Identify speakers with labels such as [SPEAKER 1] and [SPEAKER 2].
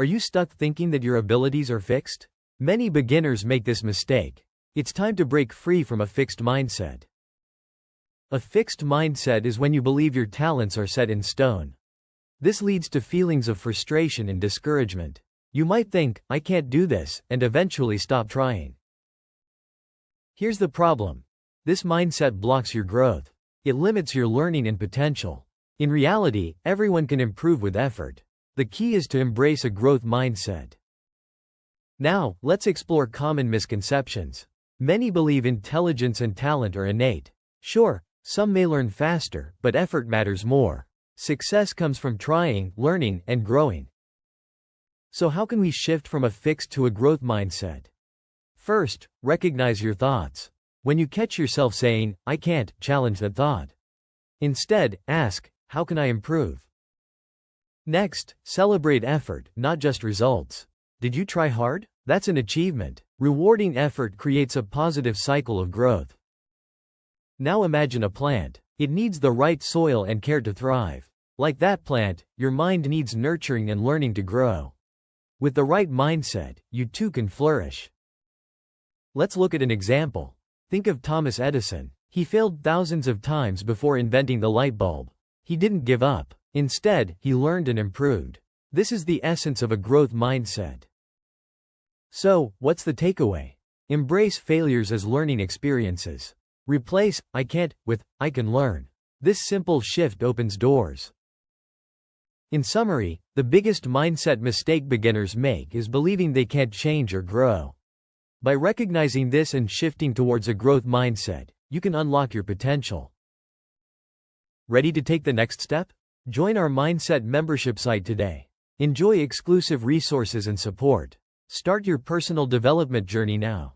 [SPEAKER 1] Are you stuck thinking that your abilities are fixed? Many beginners make this mistake. It's time to break free from a fixed mindset. A fixed mindset is when you believe your talents are set in stone. This leads to feelings of frustration and discouragement. You might think, I can't do this, and eventually stop trying. Here's the problem. This mindset blocks your growth. It limits your learning and potential. In reality, everyone can improve with effort. The key is to embrace a growth mindset. Now, let's explore common misconceptions. Many believe intelligence and talent are innate. Sure, some may learn faster, but effort matters more. Success comes from trying, learning, and growing. So how can we shift from a fixed to a growth mindset? First, recognize your thoughts. When you catch yourself saying, I can't, challenge that thought. Instead, ask, how can I improve? Next, celebrate effort, not just results. Did you try hard? That's an achievement. Rewarding effort creates a positive cycle of growth. Now imagine a plant. It needs the right soil and care to thrive. Like that plant, your mind needs nurturing and learning to grow. With the right mindset, you too can flourish. Let's look at an example. Think of Thomas Edison. He failed thousands of times before inventing the light bulb. He didn't give up. Instead, he learned and improved. This is the essence of a growth mindset. So, what's the takeaway? Embrace failures as learning experiences. Replace, I can't, with, I can learn. This simple shift opens doors. In summary, the biggest mindset mistake beginners make is believing they can't change or grow. By recognizing this and shifting towards a growth mindset, you can unlock your potential. Ready to take the next step? Join our Mindset membership site today. Enjoy exclusive resources and support. Start your personal development journey now.